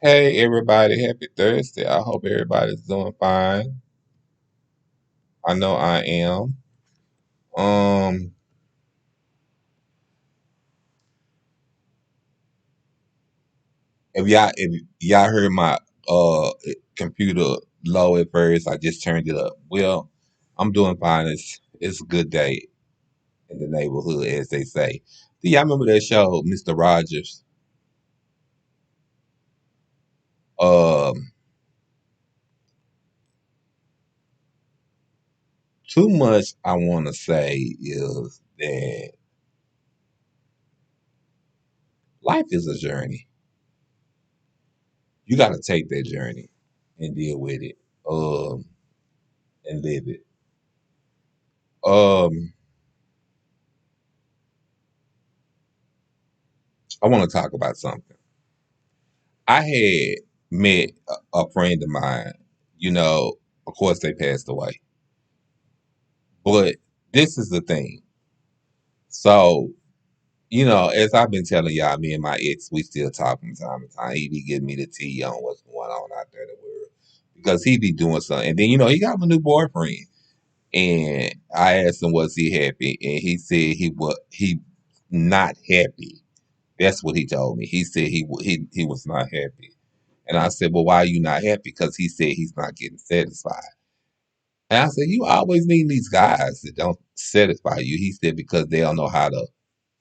Hey everybody, happy Thursday. I hope everybody's doing fine. I know I am. Um, if y'all heard my computer low at first, I just turned it up. Well, I'm doing fine. It's a good day in the neighborhood, as they say. Do y'all remember that show, Mr. Rogers? Um, Too much I want to say is that life is a journey. You got to take that journey and deal with it. And live it. Um, I want to talk about something. I had met a friend of mine. You know, of course, they passed away. But this is the thing. So, as I've been telling y'all, me and my ex, we still talk from time to time. He be giving me the tea on what's going on out there in the world because he be doing something. And then, he got a new boyfriend. And I asked him, was he happy? And he said he not happy. That's what he told me. He said he was not happy. And I said, well, why are you not happy? Because he said he's not getting satisfied. And I said, you always meet these guys that don't satisfy you. He said, because they don't know how to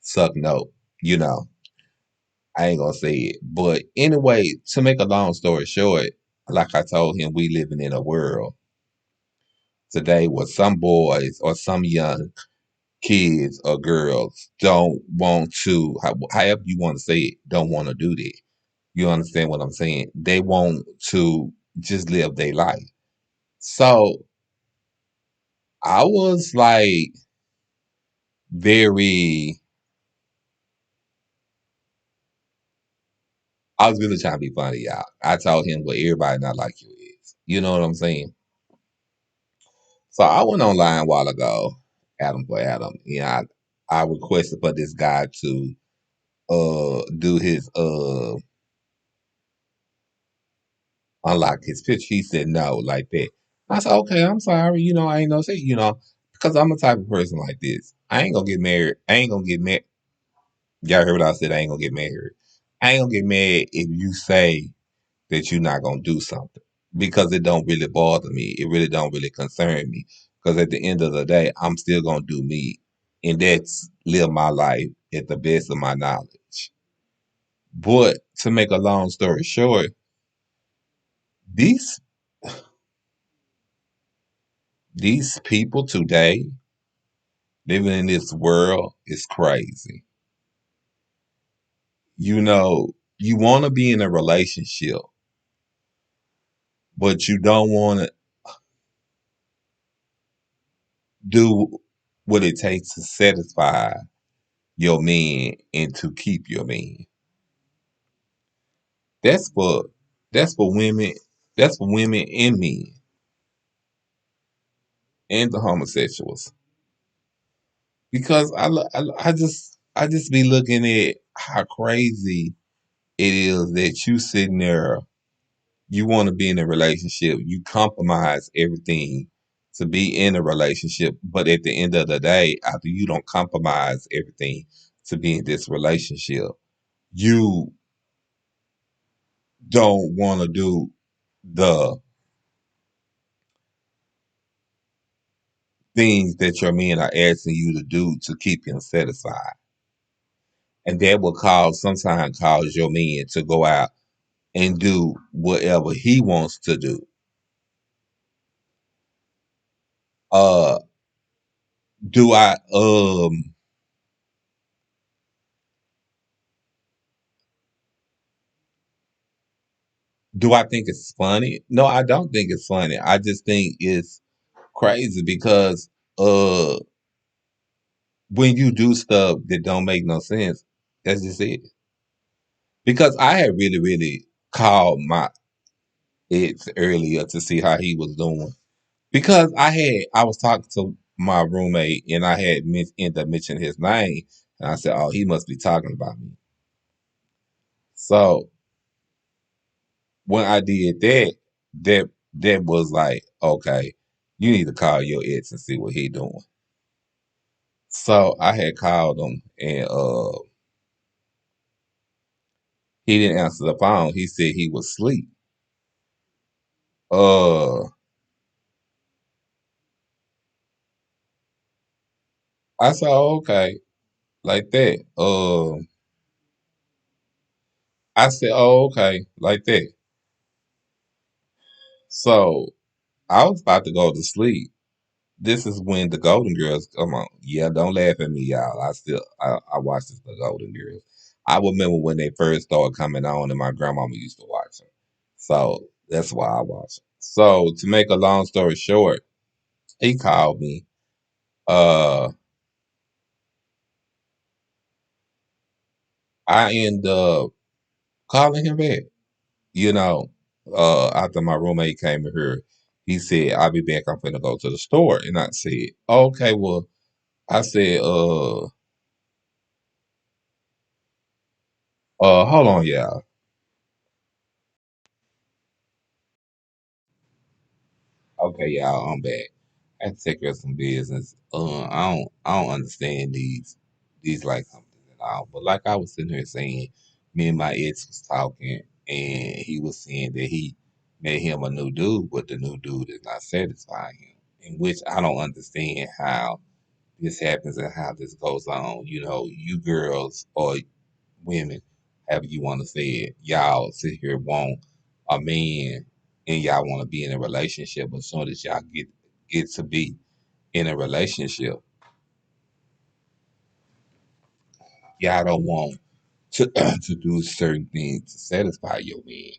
suck no. You know, I ain't gonna say it. But anyway, to make a long story short, like I told him, we living in a world today where some boys or some young kids or girls don't want to, however you want to say it, don't want to do that. You understand what I'm saying? They want to just live their life. So I was like very, I was really trying to be funny, y'all. I told him what everybody not like you is. You know what I'm saying? So I went online a while ago, Adam for Adam. I requested for this guy to do his unlock his picture. He said no, like that. I said, okay, I'm sorry. I ain't no say, because I'm the type of person like this. I ain't gonna get married. I ain't gonna get married. Y'all heard what I said. I ain't gonna get married. I ain't gonna get mad if you say that you're not gonna do something because it don't really bother me. It really don't really concern me because at the end of the day, I'm still gonna do me, and that's live my life at the best of my knowledge. But to make a long story short, these these people today living in this world is crazy. You want to be in a relationship, but you don't want to do what it takes to satisfy your man and to keep your man. That's for that's for women. That's for women and men and the homosexuals. Because I just be looking at how crazy it is that you sitting there. You want to be in a relationship. You compromise everything to be in a relationship, but at the end of the day, after you don't compromise everything to be in this relationship, you don't want to do the things that your men are asking you to do to keep him satisfied. And that will sometimes cause your man to go out and do whatever he wants to do. Uh do I think it's funny? No, I don't think it's funny. I just think it's crazy because uh when you do stuff that don't make no sense, that's just it. Because I had really, really called my ex earlier to see how he was doing. Because I was talking to my roommate and I had ended up mentioning his name and I said, oh, he must be talking about me. So when I did that, that was like, okay, you need to call your ex and see what he doing. So I had called him and he didn't answer the phone. He said he was asleep. Uh I said, oh, okay, like that. I said, oh, okay, like that. So I was about to go to sleep. This is when the Golden Girls come on. Yeah, don't laugh at me, y'all. I watch the Golden Girls. I remember when they first started coming on, and my grandmama used to watch them. So that's why I watch them. So to make a long story short, he called me. Uh, I end up calling him back. You know, after my roommate came in here, he said, "I'll be back. I'm finna go to the store." And I said, "Okay, well," I said, hold on, y'all. Okay, y'all, I'm back. I had to take care of some business. I don't understand these like companies at all. But like I was sitting here saying, me and my ex was talking, and he was saying that he met him a new dude, but the new dude is not satisfying him. In which I don't understand how this happens and how this goes on. You know, you girls or women, however you want to say it, y'all sit here want a man and y'all want to be in a relationship, but as soon as y'all get to be in a relationship, y'all don't want to to do certain things to satisfy your man,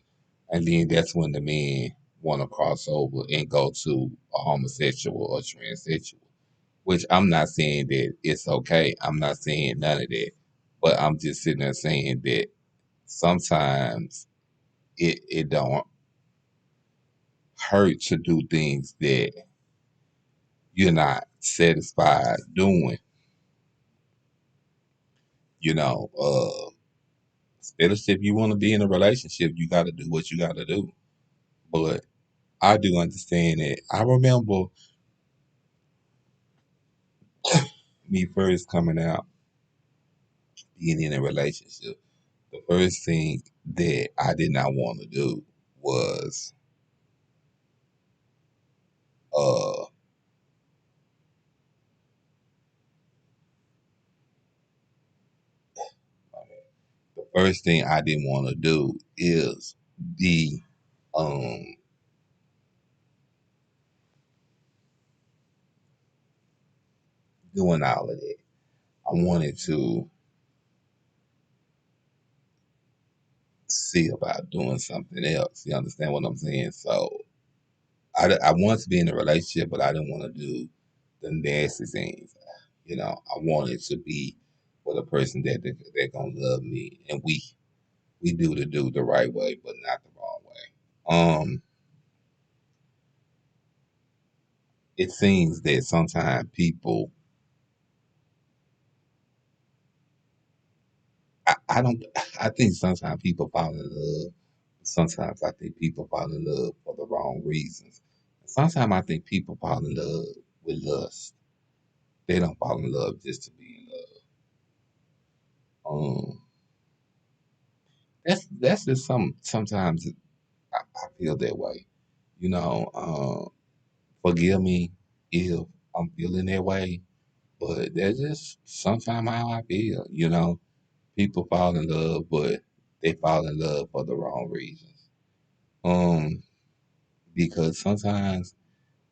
and then that's when the man want to cross over and go to a homosexual or transsexual. Which I'm not saying that it's okay. I'm not saying none of that, but I'm just sitting there saying that sometimes it don't hurt to do things that you're not satisfied doing. You know, especially if you want to be in a relationship, you got to do what you got to do. But I do understand it. I remember me first coming out, being in a relationship. The first thing that I did not want to do was uh the first thing I didn't want to do is be um doing all of that. I wanted to see about doing something else. You understand what I'm saying? So I wanted to be in a relationship, but I didn't want to do the nasty things. You know, I wanted to be with a person that gonna love me, and we do the right way, but not the wrong way. It seems that sometimes people, I don't, I think sometimes people fall in love. Sometimes I think people fall in love for the wrong reasons. Sometimes I think people fall in love with lust. They don't fall in love just to be in love. That's just sometimes I feel that way. You know, forgive me if I'm feeling that way, but that's just sometimes how I feel. You know, people fall in love, but they fall in love for the wrong reasons. Um, because sometimes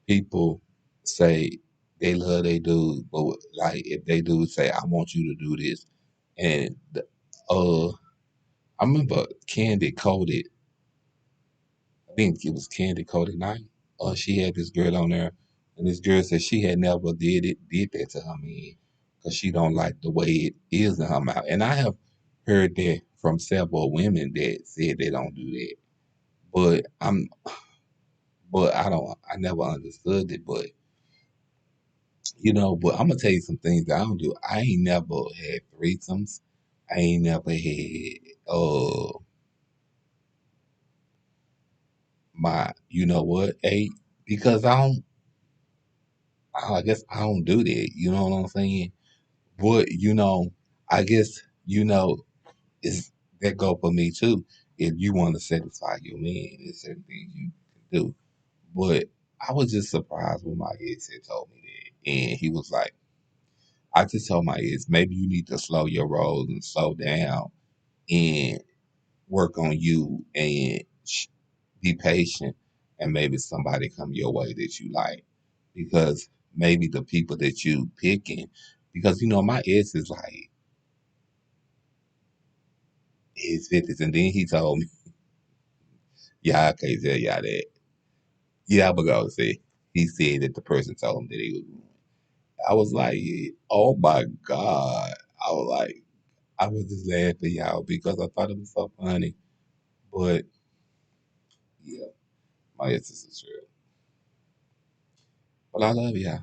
people say they love they dude, but like if they do say, "I want you to do this," and I remember Candy Coated. I think it was Candy Coated Night. She had this girl on there, and this girl said she had never did that to her man because she don't like the way it is in her mouth. And I have heard that from several women that said they don't do that. But I never understood it. But but I'm gonna tell you some things that I don't do. I ain't never had threesomes. I ain't never had my, you know what, eight, because I guess I don't do that. You know what I'm saying? But I guess is that go for me too. If you want to satisfy your man, there's certain things you can do. But I was just surprised when my ex had told me that, and he was like, I just told my ex, maybe you need to slow your rolls and slow down and work on you and be patient, and maybe somebody come your way that you like, because maybe the people that you picking, because my ex is like his 50s, and then he told me, yeah, I can't tell y'all that. Yeah, I'm gonna say he said that the person told him that he was. I was like, oh my god! I was like, I was just laughing y'all because I thought it was so funny. But yeah, my ex is a trip. But I love y'all.